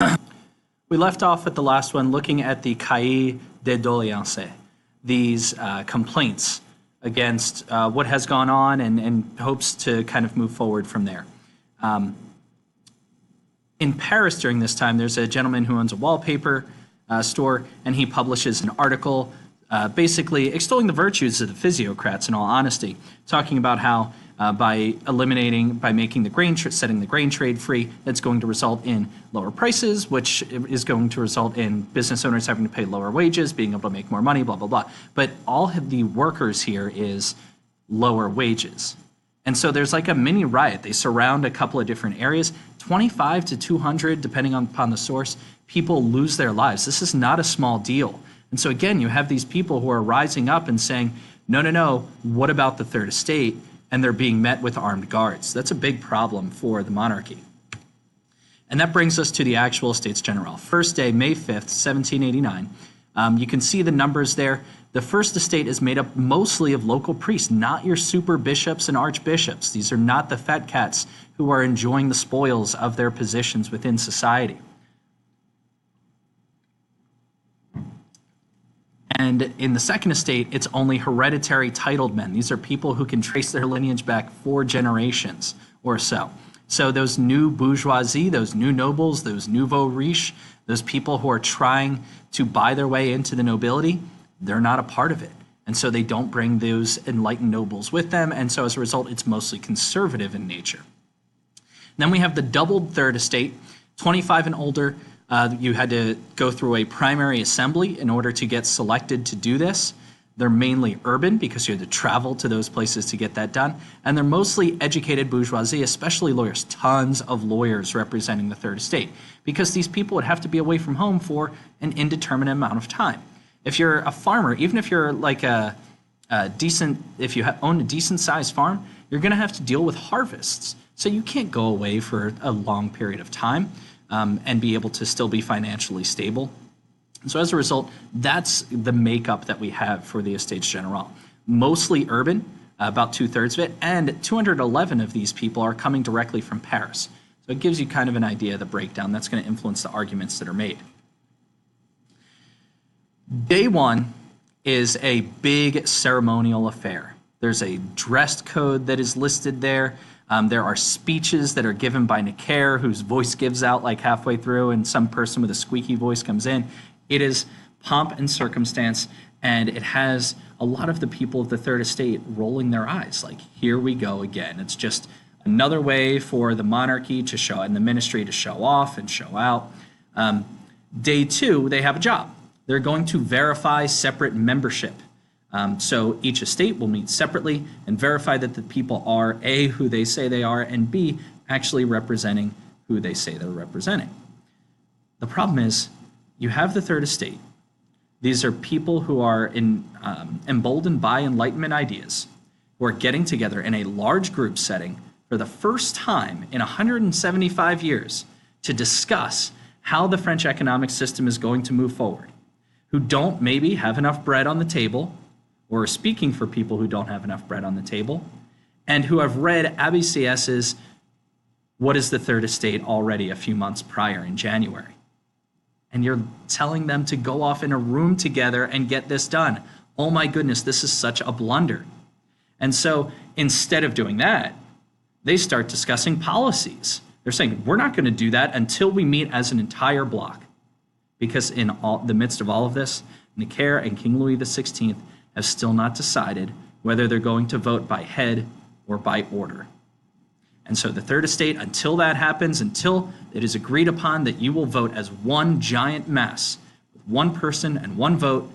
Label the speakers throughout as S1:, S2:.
S1: We left off at the last one looking at the cahiers de doléances, these complaints against what has gone on and hopes to kind of move forward from there. In Paris during this time, there's a gentleman who owns a wallpaper store, and he publishes an article basically extolling the virtues of the physiocrats in all honesty, talking about how by making the setting the grain trade free, that's going to result in lower prices, which is going to result in business owners having to pay lower wages, being able to make more money, blah, blah, blah. But all of the workers here is lower wages. And so there's like a mini riot. They surround a couple of different areas. 25 to 200, depending upon the source, people lose their lives. This is not a small deal. And so again, you have these people who are rising up and saying, no, what about the third estate? And they're being met with armed guards. That's a big problem for the monarchy. And that brings us to the actual Estates General. First day, May 5th, 1789. You can see the numbers there. The First Estate is made up mostly of local priests, not your super bishops and archbishops. These are not the fat cats who are enjoying the spoils of their positions within society. And in the Second Estate, it's only hereditary titled men. These are people who can trace their lineage back 4 generations or so. So those new bourgeoisie, those new nobles, those nouveaux riches, those people who are trying to buy their way into the nobility, they're not a part of it. And so they don't bring those enlightened nobles with them. And so as a result, it's mostly conservative in nature. Then we have the doubled Third Estate, 25 and older. You had to go through a primary assembly in order to get selected to do this. They're mainly urban because you had to travel to those places to get that done. And they're mostly educated bourgeoisie, especially lawyers, tons of lawyers representing the Third Estate, because these people would have to be away from home for an indeterminate amount of time. If you're a farmer, even if you're like if you own a decent sized farm, you're going to have to deal with harvests. So you can't go away for a long period of time and be able to still be financially stable. So as a result, that's the makeup that we have for the Estates General. Mostly urban, about 2/3 of it, and 211 of these people are coming directly from Paris. So it gives you kind of an idea of the breakdown. That's going to influence the arguments that are made. Day one is a big ceremonial affair. There's a dress code that is listed there. There are speeches that are given by Necker, whose voice gives out like halfway through, and some person with a squeaky voice comes in. It is pomp and circumstance, and it has a lot of the people of the Third Estate rolling their eyes, like, here we go again. It's just another way for the monarchy to show, and the ministry to show off and show out. Day two, they have a job. They're going to verify separate membership. So each estate will meet separately and verify that the people are A, who they say they are, and B, actually representing who they say they're representing. The problem is, you have the Third Estate. These are people who are emboldened by Enlightenment ideas, who are getting together in a large group setting for the first time in 175 years to discuss how the French economic system is going to move forward, who don't maybe have enough bread on the table, or are speaking for people who don't have enough bread on the table, and who have read Abbé Sieyès' What is the Third Estate already a few months prior in January. And you're telling them to go off in a room together and get this done. Oh my goodness, this is such a blunder. And so instead of doing that, they start discussing policies. They're saying, we're not going to do that until we meet as an entire bloc. Because in the midst of all of this, Necker and King Louis XVI have still not decided whether they're going to vote by head or by order. And so the Third Estate, until that happens, until it is agreed upon that you will vote as one giant mass, with one person and one vote,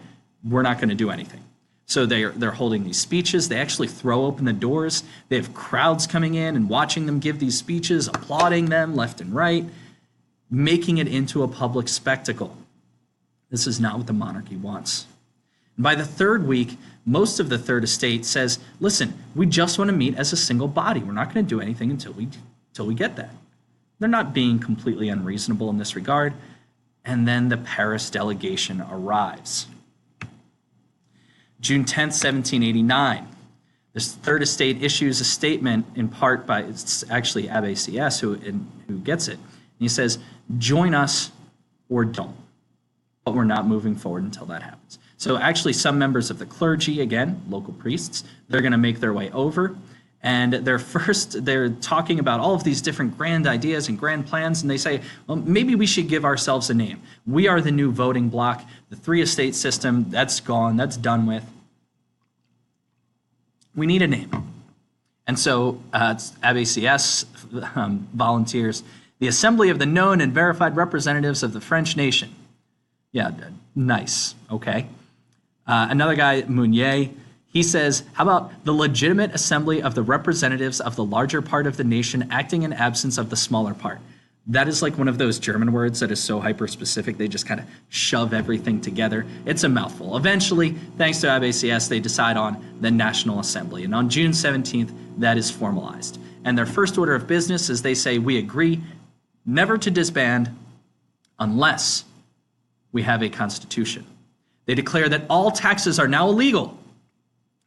S1: we're not going to do anything. So they're holding these speeches. They actually throw open the doors. They have crowds coming in and watching them give these speeches, applauding them left and right, making it into a public spectacle. This is not what the monarchy wants. And by the third week, most of the Third Estate says, listen, we just want to meet as a single body. We're not going to do anything until we get that. They're not being completely unreasonable in this regard. And then the Paris delegation arrives. June 10th, 1789. This Third Estate issues a statement in part by, it's actually Abbé Sieyès who gets it. And he says, join us or don't. But we're not moving forward until that happens. So actually some members of the clergy, again, local priests, they're going to make their way over. And they're talking about all of these different grand ideas and grand plans, and they say, well, maybe we should give ourselves a name. We are the new voting bloc. The three-estate system, that's gone, that's done with. We need a name. And so ABCS volunteers, the Assembly of the Known and Verified Representatives of the French Nation. Yeah, nice, okay. Another guy, Mounier, he says, how about the legitimate assembly of the representatives of the larger part of the nation acting in absence of the smaller part? That is like one of those German words that is so hyper-specific, they just kind of shove everything together. It's a mouthful. Eventually, thanks to ABCS, they decide on the National Assembly. And on June 17th, that is formalized. And their first order of business is they say, we agree never to disband unless we have a constitution. They declare that all taxes are now illegal,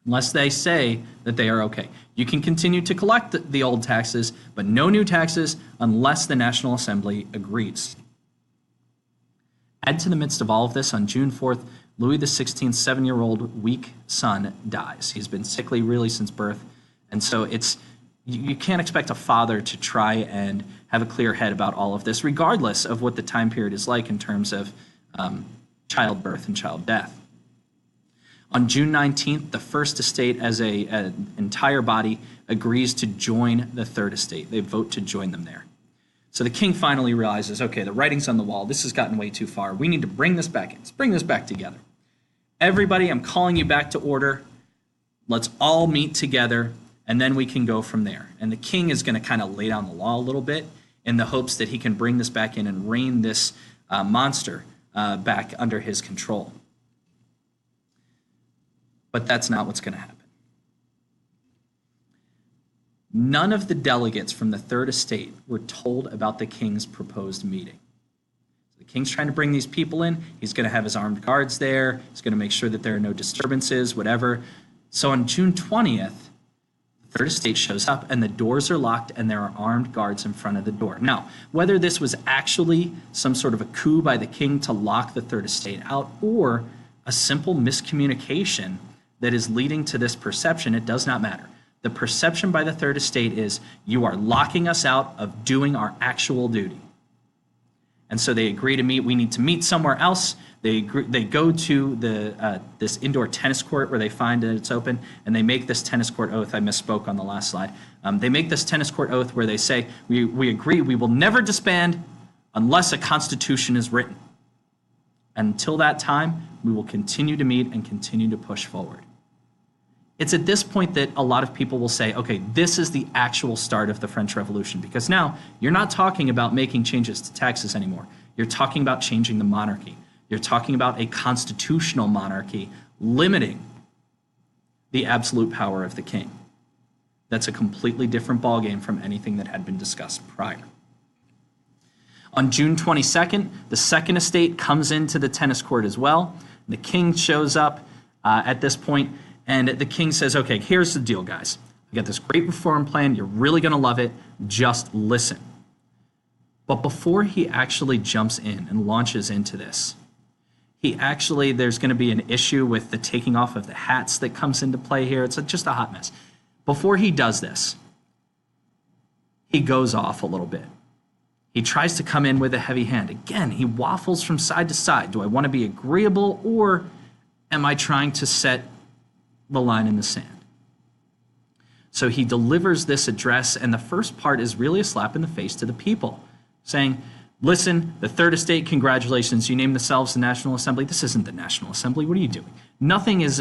S1: unless they say that they are okay. You can continue to collect the old taxes, but no new taxes unless the National Assembly agrees. Add to the midst of all of this, on June 4th, Louis XVI's 7-year-old weak son dies. He's been sickly really since birth, and so you can't expect a father to try and have a clear head about all of this, regardless of what the time period is like in terms of childbirth and child death. On June 19th, the First Estate as an entire body agrees to join the Third Estate. They vote to join them there. So the king finally realizes, okay, the writing's on the wall. This has gotten way too far. We need to bring this back in. Let's bring this back together. Everybody, I'm calling you back to order. Let's all meet together, and then we can go from there. And the king is going to kind of lay down the law a little bit in the hopes that he can bring this back in and rein this monster back under his control. But that's not what's going to happen. None of the delegates from the Third Estate were told about the king's proposed meeting. The king's trying to bring these people in. He's going to have his armed guards there. He's going to make sure that there are no disturbances, whatever. So on June 20th, the Third Estate shows up and the doors are locked and there are armed guards in front of the door. Now, whether this was actually some sort of a coup by the king to lock the Third Estate out or a simple miscommunication that is leading to this perception, it does not matter. The perception by the Third Estate is you are locking us out of doing our actual duty. And so they agree to meet. We need to meet somewhere else. They go to this indoor tennis court where they find that it's open, and they make this tennis court oath. I misspoke on the last slide. They make this tennis court oath where they say, we agree we will never disband unless a constitution is written. Until that time, we will continue to meet and continue to push forward. It's at this point that a lot of people will say, okay, this is the actual start of the French Revolution, because now you're not talking about making changes to taxes anymore. You're talking about changing the monarchy. You're talking about a constitutional monarchy limiting the absolute power of the king. That's a completely different ballgame from anything that had been discussed prior. On June 22nd, the Second Estate comes into the tennis court as well. The king shows up at this point, and the king says, okay, here's the deal, guys. I got this great reform plan. You're really going to love it. Just listen. But before he actually jumps in and launches into this, there's going to be an issue with the taking off of the hats that comes into play here. It's just a hot mess. Before he does this, he goes off a little bit. He tries to come in with a heavy hand. Again, he waffles from side to side. Do I want to be agreeable, or am I trying to set the line in the sand? So he delivers this address, and the first part is really a slap in the face to the people, saying, listen, the Third Estate, congratulations, you named yourselves the National Assembly. This isn't the National Assembly. What are you doing? Nothing is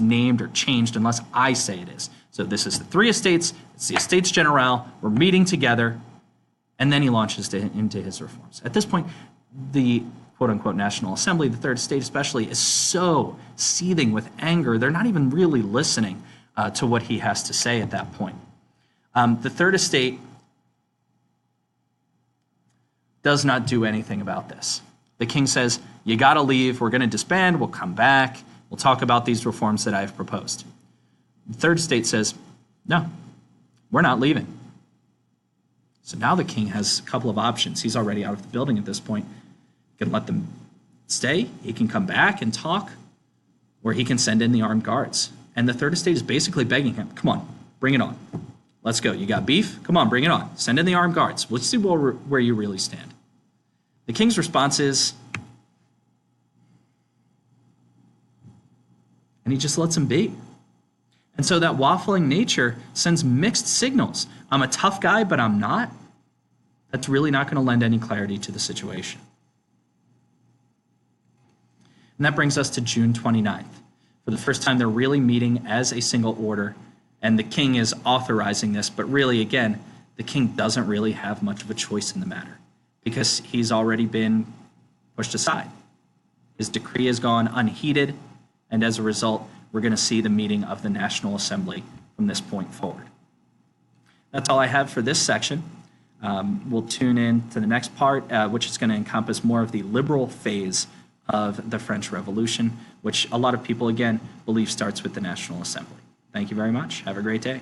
S1: named or changed unless I say it is. So this is the Three Estates, it's the Estates General, we're meeting together, and then he launches into his reforms. At this point, the quote-unquote National Assembly, the Third Estate especially, is so seething with anger, they're not even really listening to what he has to say at that point. The Third Estate does not do anything about this. The king says, you got to leave, we're going to disband, we'll come back, we'll talk about these reforms that I've proposed. The Third Estate says, no, we're not leaving. So now the king has a couple of options. He's already out of the building at this point. He can let them stay, he can come back and talk, or he can send in the armed guards. And the third estate is basically begging him, come on, bring it on. Let's go. You got beef? Come on, bring it on. Send in the armed guards. Let's see where you really stand. The king's response is, and he just lets him be. And so that waffling nature sends mixed signals. I'm a tough guy, but I'm not. That's really not going to lend any clarity to the situation. And that brings us to June 29th. For the first time, they're really meeting as a single order, and the king is authorizing this, but really, again, the king doesn't really have much of a choice in the matter because he's already been pushed aside. His decree has gone unheeded, and as a result, we're going to see the meeting of the National Assembly from this point forward. That's all I have for this section. We'll tune in to the next part, which is going to encompass more of the liberal phase of the French Revolution, which a lot of people, again, believe starts with the National Assembly. Thank you very much. Have a great day.